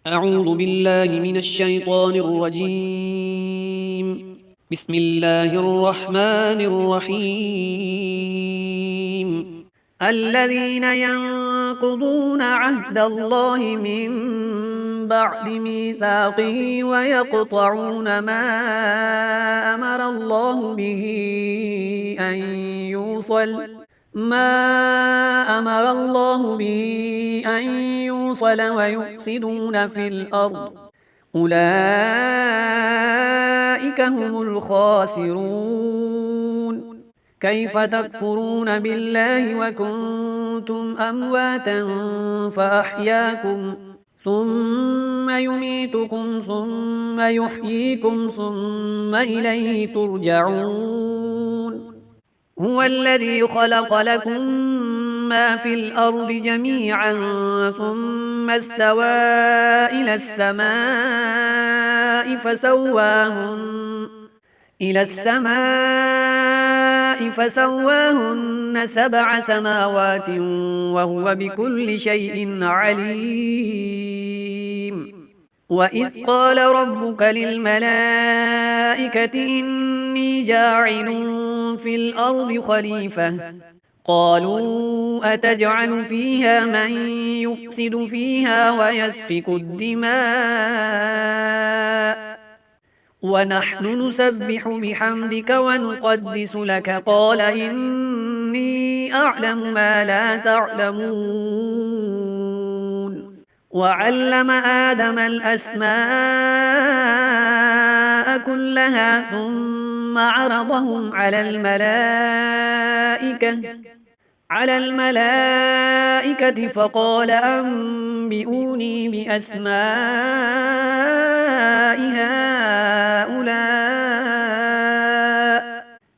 أعوذ بالله من الشيطان الرجيم. بسم الله الرحمن الرحيم. الذين ينقضون عهد الله من بعد ميثاقه ويقطعون أمر الله به أن يوصل ويفسدون في الأرض، أولئك هم الخاسرون. كيف تكفرون بالله وكنتم أمواتا فأحياكم، ثم يميتكم ثم يحييكم ثم إليه ترجعون. هو الذي خلق لكم ما في الأرض جميعا ثم استوى إلى السماء فسواهن 7 سماوات وهو بكل شيء عليم. وإذ قال ربك للملائكة إني جاعل في الأرض خليفة، قالوا أتجعل فيها من يفسد فيها ويسفك الدماء ونحن نسبح بحمدك ونقدس لك، قال إني أعلم ما لا تعلمون. وعلم آدم الأسماء كلها ثم عرضهم على الملائكة فقال أنبئوني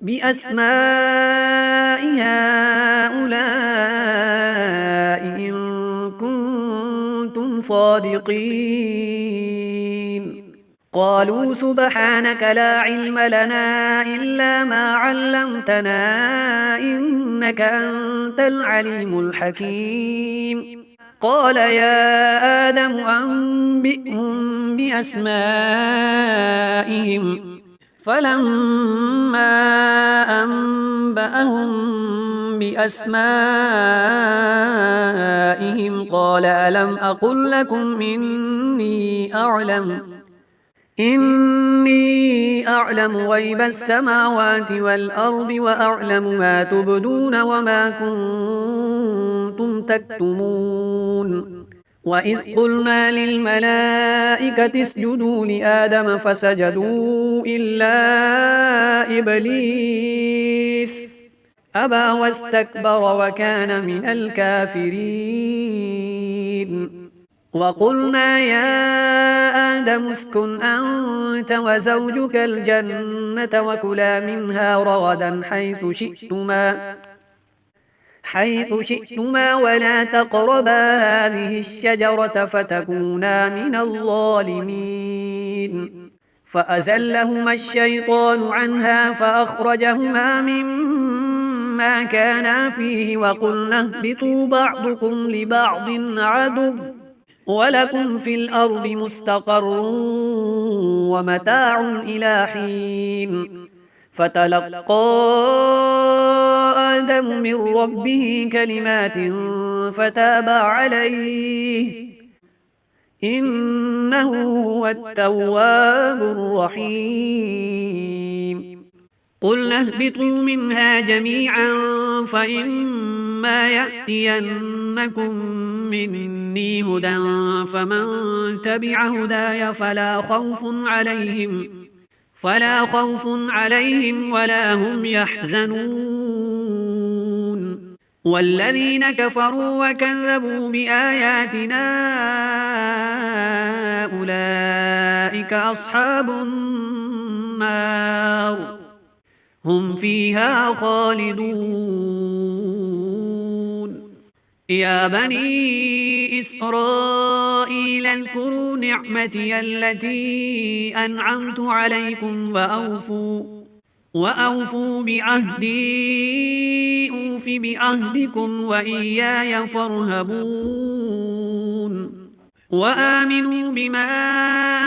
بأسماء هؤلاء إن كنتم صادقين. قالوا سبحانك لا علم لنا إلا ما علمتنا إنك أنت العليم الحكيم. قال يا آدم أنبئهم بأسمائهم، فلما أنبأهم بأسمائهم قال ألم أقل لكم إني أعلم غيب السماوات والأرض وأعلم ما تبدون وما كنتم تكتمون. وإذ قلنا للملائكة اسجدوا لآدم فسجدوا إلا إبليس أبى واستكبر وكان من الكافرين. وقلنا يا آدم اسكن أنت وزوجك الجنة وكلا منها رغدا حيث شئتما ولا تقربا هذه الشجرة فتكونا من الظالمين. فأزلهما الشيطان عنها فأخرجهما مما كانا فيه وقلنا اهبطوا بعضكم لبعض عدو ولكم في الأرض مستقر ومتاع إلى حين. فتلقى آدم من ربه كلمات فتاب عليه إنه هو التواب الرحيم. قلنا اهبطوا منها جميعا فإما يأتينكم مني هدى فمن تبع هداي فلا خوف عليهم ولا هم يحزنون. والذين كفروا وكذبوا بآياتنا أولئك أصحاب النار هم فيها خالدون. يا بني إسرائيل اذكروا نعمتي التي أنعمت عليكم وأوفوا بعهدي أوف بعهدكم وإياي فارهبون. وآمنوا بما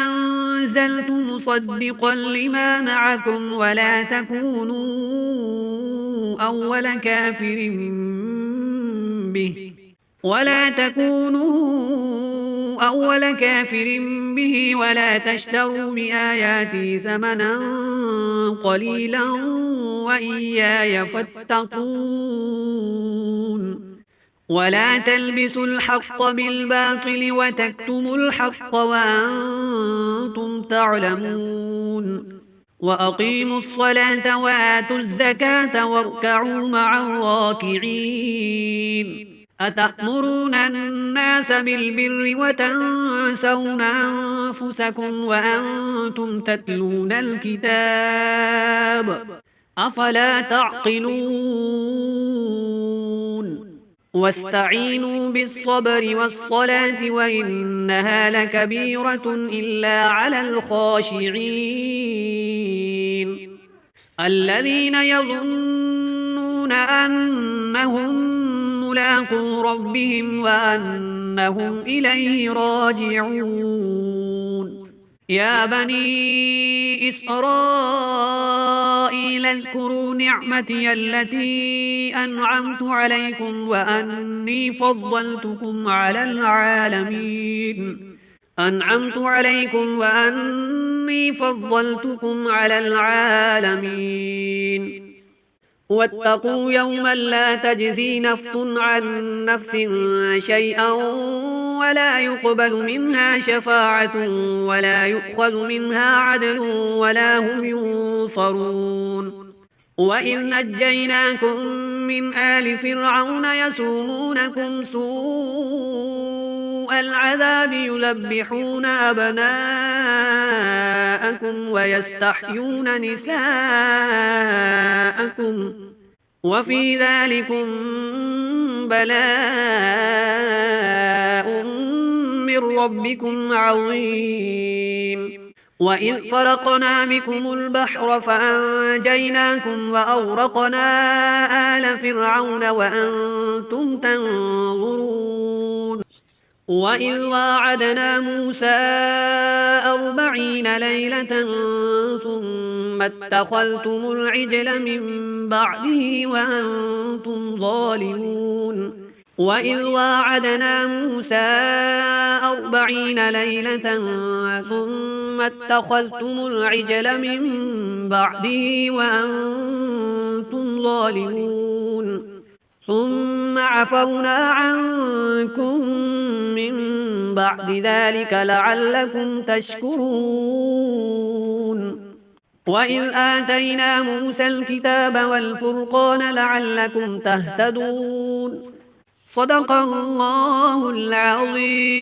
أنزلت مصدقا لما معكم ولا تكونوا أول كافر به ولا تشتروا بآياتي ثمنا قليلا وإياي فاتقون ولا تلبسوا الحق بالباطل وتكتموا الحق وأنتم تعلمون وأقيموا الصلاة وآتوا الزكاة واركعوا مع الراكعين أتأمرون الناس بالبر وتنسون أنفسكم وأنتم تتلون الكتاب أفلا تعقلون واستعينوا بالصبر والصلاة وإنها لكبيرة إلا على الخاشعين الذين يظنون أنهم ملاقو ربهم وأنهم إليه راجعون يا بني إسرائيل اذكروا نعمتي التي أنعمت عليكم وأني فضلتكم على العالمين واتقوا يوما لا تجزي نفس عن نفس شيئا ولا يقبل منها شفاعة ولا يؤخذ منها عدل ولا هم ينصرون وإذ نجيناكم من آل فرعون يسومونكم سوء العذاب يذبحون أبناءكم ويستحيون نساءكم وفي ذلكم بلاء من ربكم عظيم وإذ فرقنا بكم البحر فأنجيناكم وأغرقنا آل فرعون وأنتم تنظرون وإذ واعدنا موسى 40 ليلة ثم اتخذتم العجل من بعده وأنتم ظالمون وإذ واعدنا موسى 40 ليلة ثم اتخذتم العجل من بعده وأنتم ظالمون ثم عفونا عنكم من بعد ذلك لعلكم تشكرون وإذ آتينا موسى الكتاب والفرقان لعلكم تهتدون صدق الله العظيم.